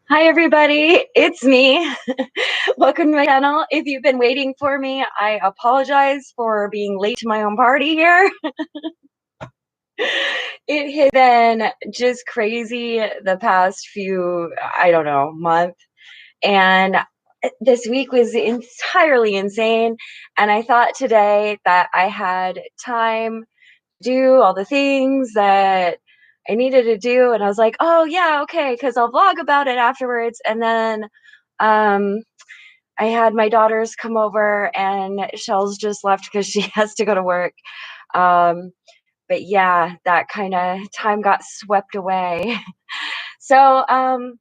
Hi everybody, it's me. Welcome to my channel. If you've been waiting for me, I apologize for being late to my own party here. It has been just crazy the past few, I don't know, month. And this week was entirely insane. And I thought today that I had time to do all the things that I needed to do. And I was like, oh yeah, okay, because I'll vlog about it afterwards. And then um I had my daughters come over and Shell's just left because she has to go to work. Um, but yeah, that kind of time got swept away. So I'm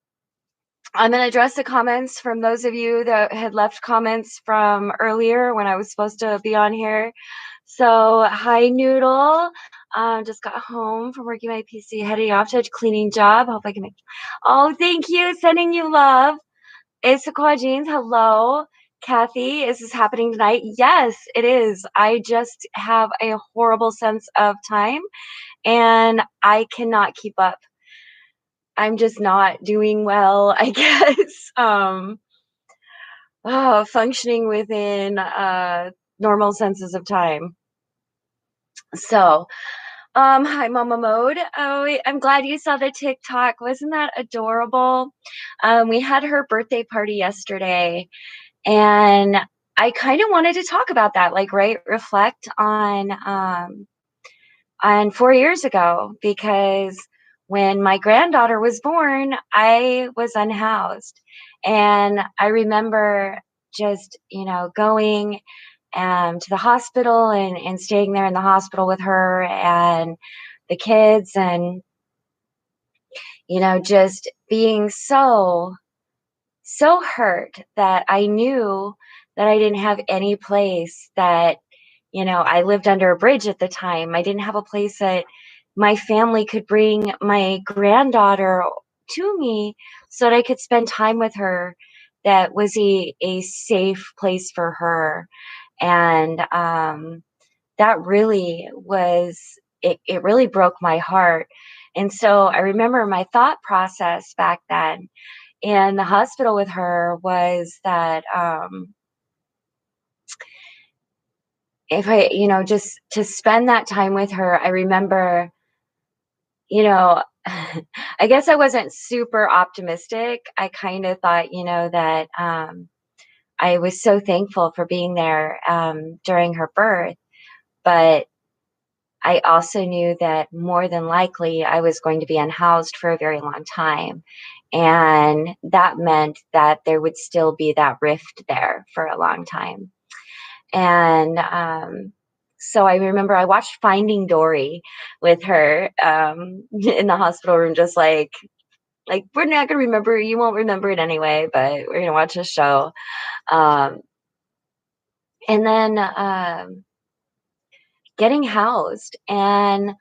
going to address the comments from those of you that had left comments from earlier when I was supposed to be on here. So, hi Noodle. Just got home from working my PC, heading off to a cleaning job. Hope I can make. Oh, thank you. Sending you love. Issaquah Jeans, hello. Kathy, is this happening tonight? Yes, it is. I just have a horrible sense of time and I cannot keep up. I'm just not doing well, I guess. Functioning within normal senses of time. So, hi Mama Mode. Oh, I'm glad you saw the TikTok. Wasn't that adorable? We had her birthday party yesterday. And I kind of wanted to talk about that, like, right, reflect on 4 years ago, because when my granddaughter was born, I was unhoused. And I remember just, going to the hospital and staying there in the hospital with her and the kids and, just being so hurt that I knew that I didn't have any place that, I lived under a bridge at the time. I didn't have a place that my family could bring my granddaughter to me so that I could spend time with her that was a safe place for her. And that really was, it really broke my heart. And so I remember my thought process back then in the hospital with her was that if I, just to spend that time with her, I remember, you know, I guess I wasn't super optimistic. I kind of thought, that I was so thankful for being there during her birth, but I also knew that more than likely I was going to be unhoused for a very long time. And that meant that there would still be that rift there for a long time. And so I remember I watched Finding Dory with her in the hospital room, just like we're not gonna remember. You won't remember it anyway, but we're gonna watch a show. Um, and then getting housed. And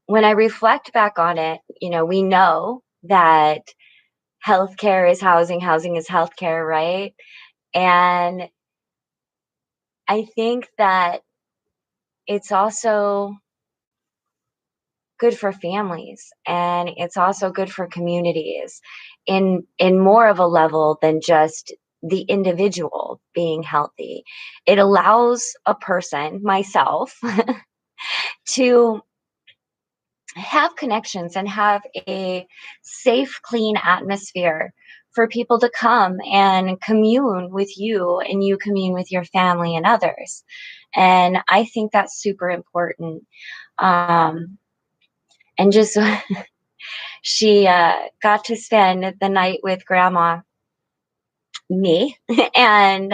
when I reflect back on it, we know that healthcare is housing, housing is healthcare, right? And I think that it's also good for families and it's also good for communities in more of a level than just the individual being healthy. It allows a person, myself, to have connections and have a safe, clean atmosphere for people to come and commune with you and you commune with your family and others. And I think that's super important. Um, and just she got to spend the night with grandma, me, and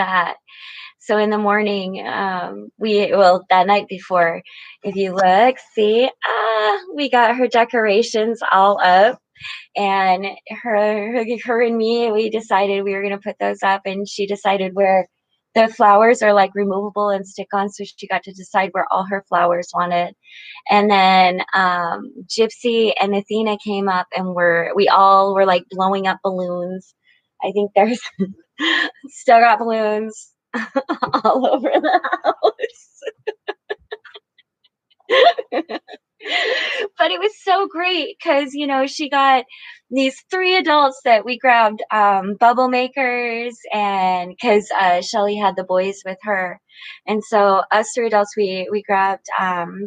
so in the morning, that night before, if you look, see, we got her decorations all up, and her and me, we decided we were going to put those up, and she decided where the flowers are like removable and stick on, so she got to decide where all her flowers wanted. And then Gypsy and Athena came up, and we all were like blowing up balloons. I think there's still got balloons all over the house. But it was so great because, she got these three adults that we grabbed bubble makers, and because Shelly had the boys with her. And so us three adults, we grabbed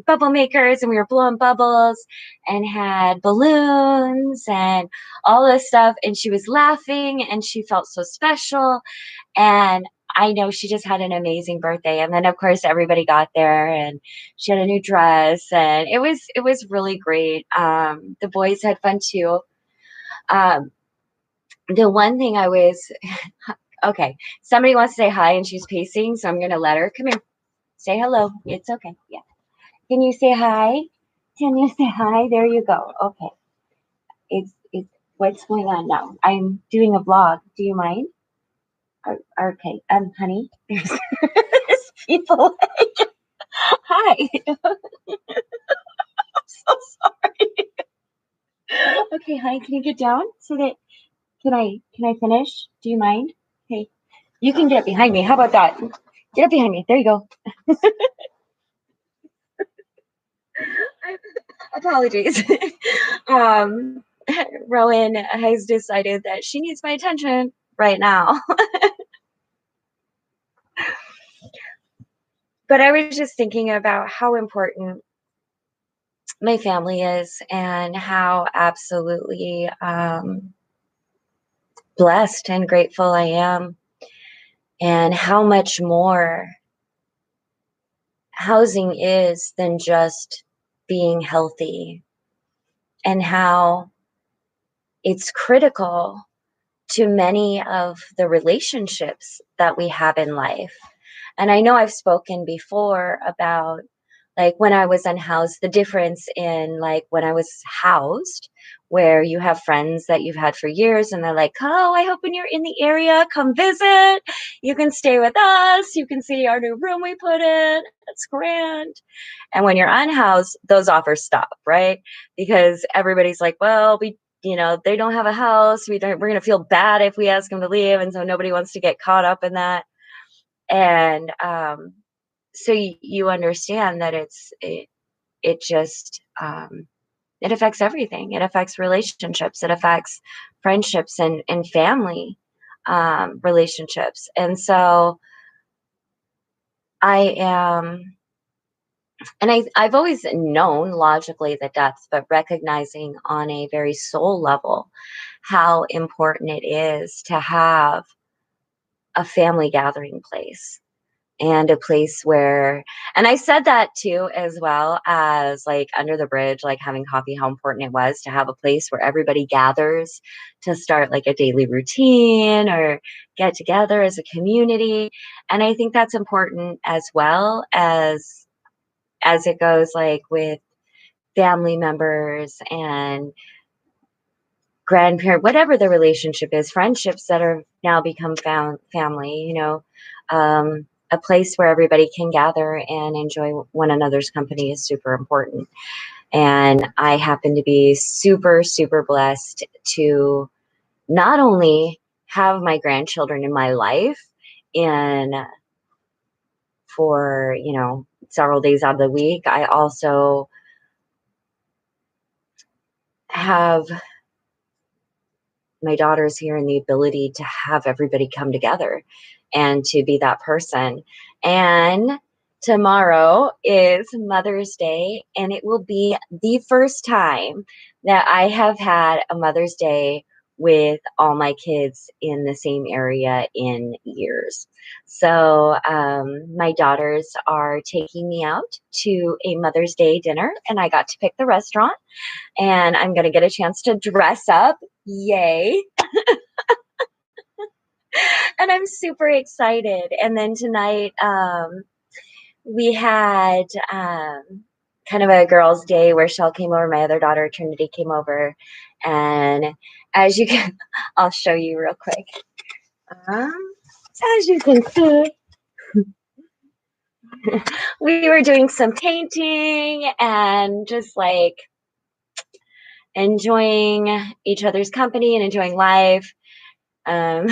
bubble makers, and we were blowing bubbles and had balloons and all this stuff. And she was laughing and she felt so special. And I know she just had an amazing birthday. And then of course everybody got there and she had a new dress, and it was really great. The boys had fun too. Um, the one thing I was okay, somebody wants to say hi and she's pacing, so I'm gonna let her come here. Say hello. It's okay. Yeah. Can you say hi? Can you say hi? There you go. Okay. It's what's going on now? I'm doing a vlog. Do you mind? Okay. Honey, there's people. Hi. So sorry. Okay, honey, can you get down so that can I finish? Do you mind? Okay. You can get behind me. How about that? Get up behind me. There you go. Apologies. um Rowan has decided that she needs my attention right now. But I was just thinking about how important my family is and how absolutely blessed and grateful I am, and how much more housing is than just being healthy, and how it's critical to many of the relationships that we have in life. And I know I've spoken before about, like, when I was unhoused, the difference in, like, when I was housed, where you have friends that you've had for years and they're like, oh, I hope when you're in the area, come visit. You can stay with us. You can see our new room we put in. It's grand. And when you're unhoused, those offers stop, right? Because everybody's like, well, they don't have a house. We're going to feel bad if we ask them to leave. And so nobody wants to get caught up in that. And so you understand that it just, it affects everything. It affects relationships. It affects friendships and family relationships. And so I am, and I've always known logically the depth, but recognizing on a very soul level how important it is to have a family gathering place, and a place where, and I said that too, as well as, like, under the bridge, like having coffee, how important it was to have a place where everybody gathers to start like a daily routine or get together as a community. And I think that's important, as well as it goes, like, with family members and grandparent, whatever the relationship is, friendships that are now become found family, a place where everybody can gather and enjoy one another's company is super important. And I happen to be super, super blessed to not only have my grandchildren in my life in for, several days out of the week, I also have my daughters here and the ability to have everybody come together and to be that person. And tomorrow is Mother's Day, and it will be the first time that I have had a Mother's Day with all my kids in the same area in years. So my daughters are taking me out to a Mother's Day dinner, and I got to pick the restaurant, and I'm going to get a chance to dress up. Yay. And I'm super excited. And then tonight, we had kind of a girls' day where Shell came over, my other daughter, Trinity, came over. And as you can, I'll show you real quick. As you can see, we were doing some painting and just like enjoying each other's company and enjoying life. Um,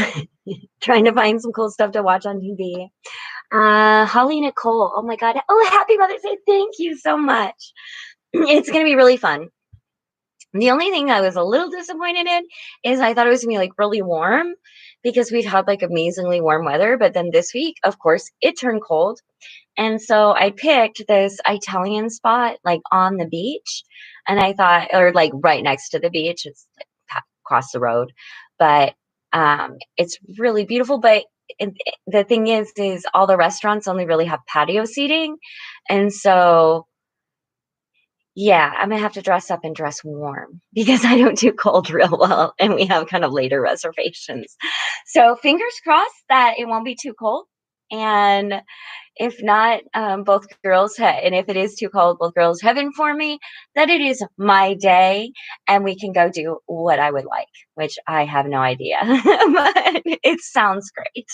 trying to find some cool stuff to watch on TV. Holly Nicole, oh my God. Oh, happy Mother's Day. Thank you so much. It's going to be really fun. The only thing I was a little disappointed in is I thought it was gonna be like really warm because we've had like amazingly warm weather. But then this week, of course, it turned cold. And so I picked this Italian spot like on the beach. And I thought, or like right next to the beach, it's like across the road. But it's really beautiful. But the thing is all the restaurants only really have patio seating. And so yeah, I'm gonna have to dress up and dress warm because I don't do cold real well, and we have kind of later reservations. So fingers crossed that it won't be too cold, and if not, both girls and if it is too cold, both girls have informed me that it is my day, and we can go do what I would like, which I have no idea, but it sounds great,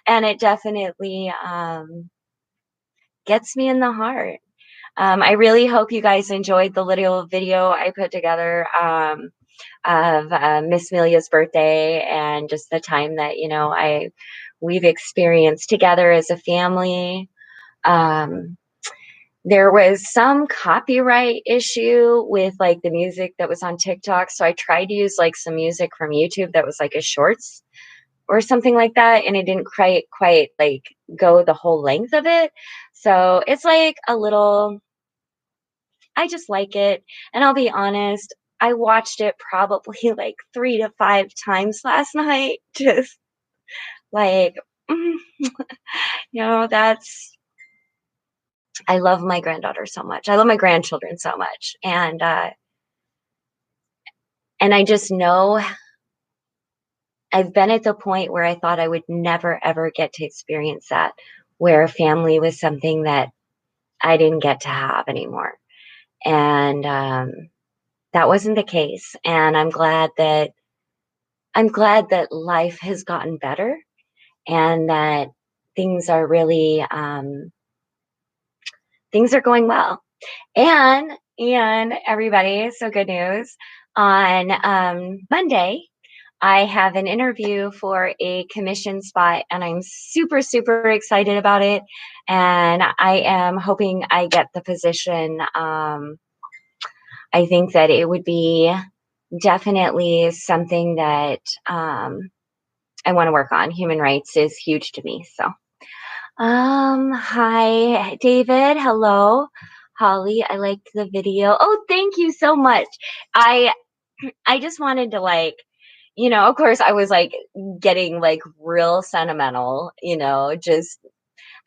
and it definitely gets me in the heart. I really hope you guys enjoyed the little video I put together of Miss Melia's birthday and just the time that we've experienced together as a family. Um, there was some copyright issue with like the music that was on TikTok, so I tried to use like some music from YouTube that was like a shorts or something like that, and it didn't quite like go the whole length of it. So it's like a little I just like it, and I'll be honest, I watched it probably, like, 3 to 5 times last night, just, like, mm, that's I love my granddaughter so much. I love my grandchildren so much, and I just know I've been at the point where I thought I would never, ever get to experience that, where family was something that I didn't get to have anymore, and, that wasn't the case, and I'm glad that life has gotten better and that things are really things are going well. And everybody, so good news. On Monday, I have an interview for a commission spot and I'm super, super excited about it. And I am hoping I get the position. I think that it would be definitely something that I want to work on. Human rights is huge to me. So, hi, David. Hello, Holly. I liked the video. Oh, thank you so much. I I just wanted to of course, I was like getting like real sentimental. Just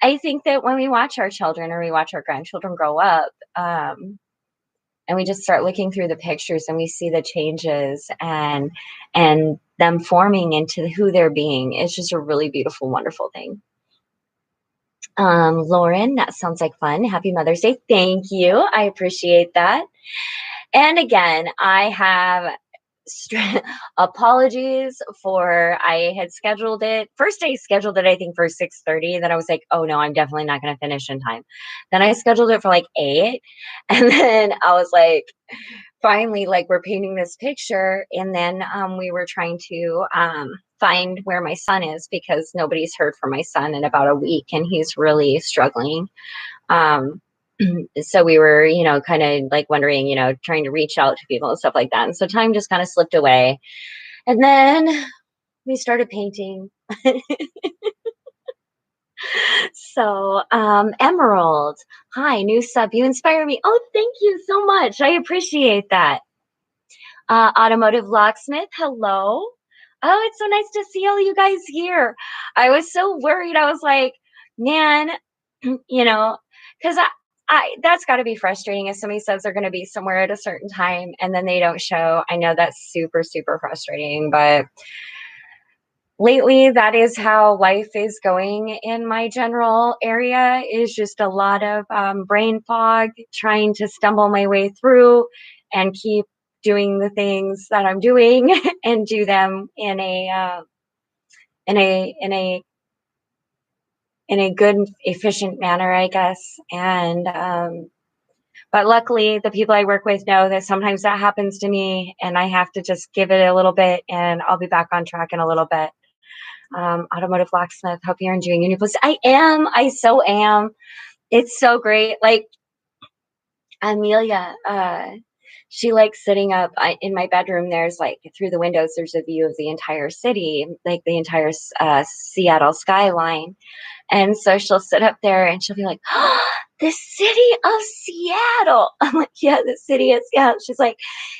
I think that when we watch our children or we watch our grandchildren grow up, and we just start looking through the pictures and we see the changes and them forming into who they're being. It's just a really beautiful, wonderful thing. Lauren, that sounds like fun. Happy Mother's Day. Thank you. I appreciate that. And again, I have apologies for I had scheduled it. First I scheduled it I think for 6:30. Then I was like, oh no, I'm definitely not gonna finish in time. Then I scheduled it for like 8. And then I was like, finally, like we're painting this picture. And then we were trying to find where my son is because nobody's heard from my son in about a week and he's really struggling. Um, so we were, kind of like wondering, trying to reach out to people and stuff like that. And so time just kind of slipped away. And then we started painting. So, Emerald, hi, new sub. You inspire me. Oh, thank you so much. I appreciate that. Automotive Locksmith, hello. Oh, it's so nice to see all you guys here. I was so worried. I was like, man, because that's got to be frustrating if somebody says they're going to be somewhere at a certain time and then they don't show. I know that's super, super frustrating, but lately that is how life is going in my general area is just a lot of brain fog, trying to stumble my way through and keep doing the things that I'm doing and do them in a good, efficient manner, I guess. And but luckily, the people I work with know that sometimes that happens to me, and I have to just give it a little bit, and I'll be back on track in a little bit. Automotive Locksmith, hope you're enjoying your new place. I am. I so am. It's so great. Like Amelia, she likes sitting up in my bedroom. There's like through the windows, there's a view of the entire city, like the entire Seattle skyline. And so she'll sit up there and she'll be like, oh, the city of Seattle. I'm like, yeah, the city of Seattle. She's like,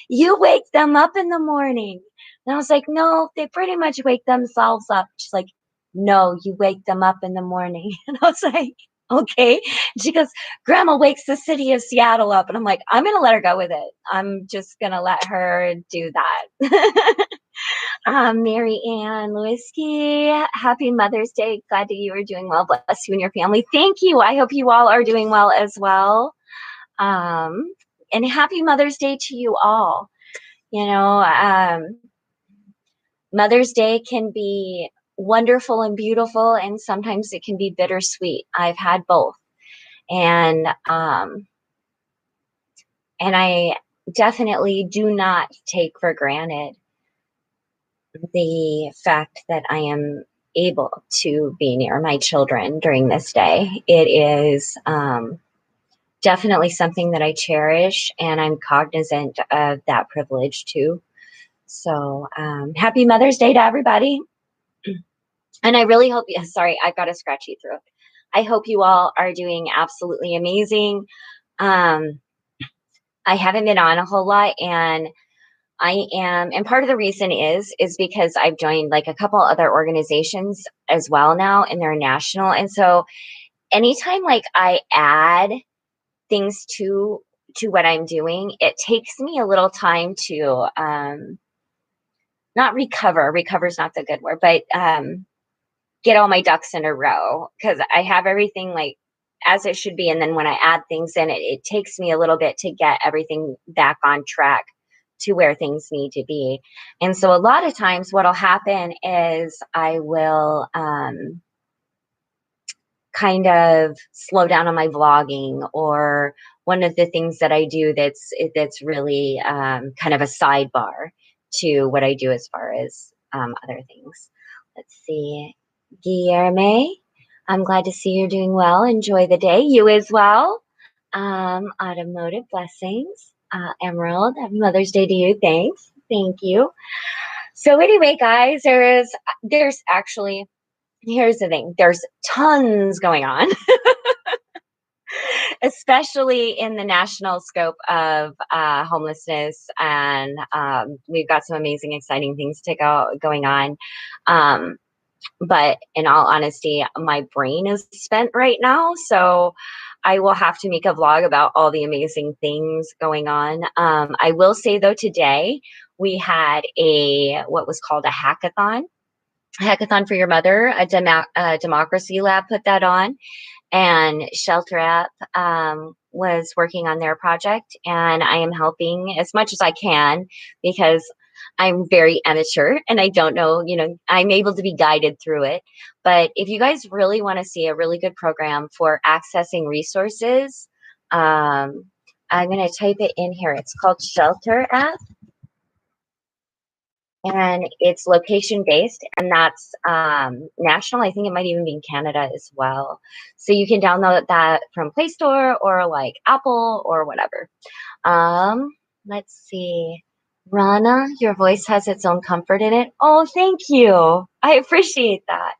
you wake them up in the morning. And I was like, no, they pretty much wake themselves up. She's like, no, you wake them up in the morning. And I was like, okay. And she goes, Grandma wakes the city of Seattle up. And I'm like, I'm going to let her go with it. I'm just going to let her do that. Mary Ann Lewinsky, happy Mother's Day. Glad that you are doing well. Bless you and your family. Thank you. I hope you all are doing well as well. And happy Mother's Day to you all. You know, Mother's Day can be wonderful and beautiful, and sometimes it can be bittersweet. I've had both. And I definitely do not take for granted the fact that I am able to be near my children during this day. It is definitely something that I cherish, and I'm cognizant of that privilege too. So happy Mother's Day to everybody. And I really hope you, sorry, I've got a scratchy throat. I hope you all are doing absolutely amazing. I haven't been on a whole lot, and I am, and part of the reason is because I've joined like a couple other organizations as well now, and they're national. And so anytime like I add things to what I'm doing, it takes me a little time to not recover. Recover is not the good word, but get all my ducks in a row, because I have everything like as it should be. And then when I add things in, it takes me a little bit to get everything back on track to where things need to be. And so a lot of times what'll happen is I will kind of slow down on my vlogging, or one of the things that I do that's really kind of a sidebar to what I do as far as other things. Let's see. Guillerme, I'm glad to see you're doing well. Enjoy the day. You as well. Automotive blessings. Emerald, happy Mother's Day to you. Thanks. Thank you. So anyway, guys, there's actually, here's the thing. There's tons going on, especially in the national scope of homelessness. And we've got some amazing, exciting things going on. But in all honesty, my brain is spent right now. So I will have to make a vlog about all the amazing things going on. I will say though, today we had what was called a hackathon for your mother. A democracy lab put that on, and Shelter App was working on their project, and I am helping as much as I can because I'm very amateur and I don't know, I'm able to be guided through it. But if you guys really want to see a really good program for accessing resources, I'm going to type it in here. It's called Shelter App, and it's location based, and that's national. I think it might even be in Canada as well. So you can download that from Play Store or like Apple or whatever. Let's see. Rana, your voice has its own comfort in it. Oh, thank you. I appreciate that.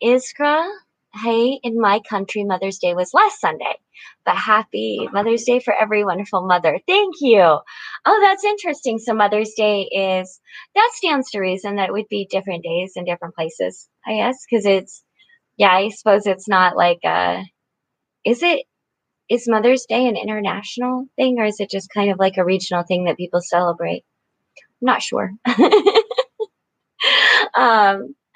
Iskra, hey, in my country, Mother's Day was last Sunday, but happy Mother's Day for every wonderful mother. Thank you. Oh, that's interesting. So Mother's Day that stands to reason that it would be different days in different places, I guess, because I suppose it's not like, is Mother's Day an international thing, or is it just kind of like a regional thing that people celebrate? I'm not sure.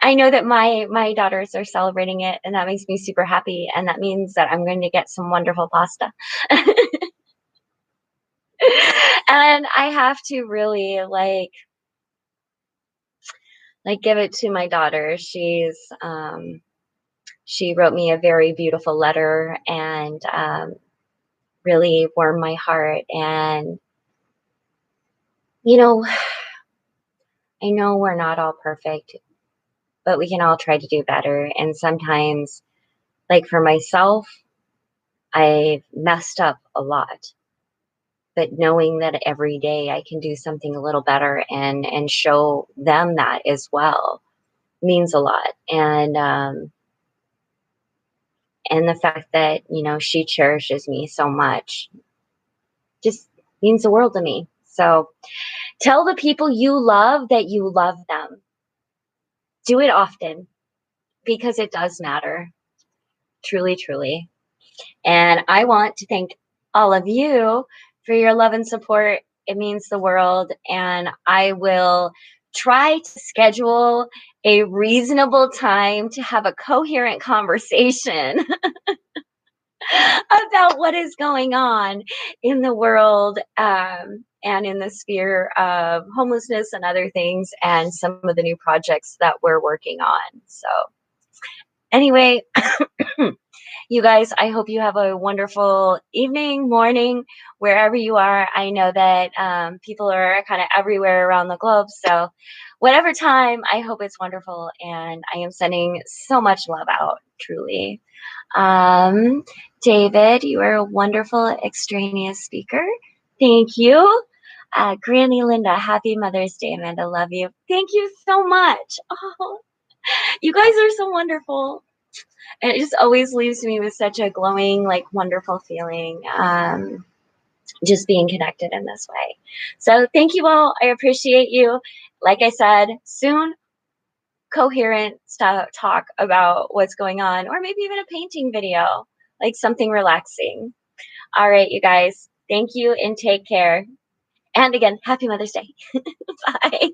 I know that my daughters are celebrating it, and that makes me super happy. And that means that I'm going to get some wonderful pasta. And I have to really like give it to my daughter. She wrote me a very beautiful letter, and really warmed my heart. And I know we're not all perfect, but we can all try to do better. And sometimes, like for myself, I've messed up a lot, but knowing that every day I can do something a little better and show them that as well means a lot. And the fact that, she cherishes me so much just means the world to me. So tell the people you love that you love them. Do it often because it does matter. Truly, truly. And I want to thank all of you for your love and support. It means the world. And I will try to schedule a reasonable time to have a coherent conversation about what is going on in the world, and in the sphere of homelessness and other things, and some of the new projects that we're working on. So, anyway, you guys, I hope you have a wonderful evening, morning, wherever you are. I know that people are kind of everywhere around the globe. So, whatever time, I hope it's wonderful. And I am sending so much love out, truly. Um, David, you are a wonderful extraneous speaker. Thank you. Granny Linda, happy Mother's Day, Amanda. Love you. Thank you so much. Oh, you guys are so wonderful. And it just always leaves me with such a glowing, like, wonderful feeling. Just being connected in this way. So thank you all. I appreciate you. Like I said, soon coherent stuff, talk about what's going on, or maybe even a painting video, like something relaxing. All right, you guys, thank you and take care. And again, happy Mother's Day. Bye.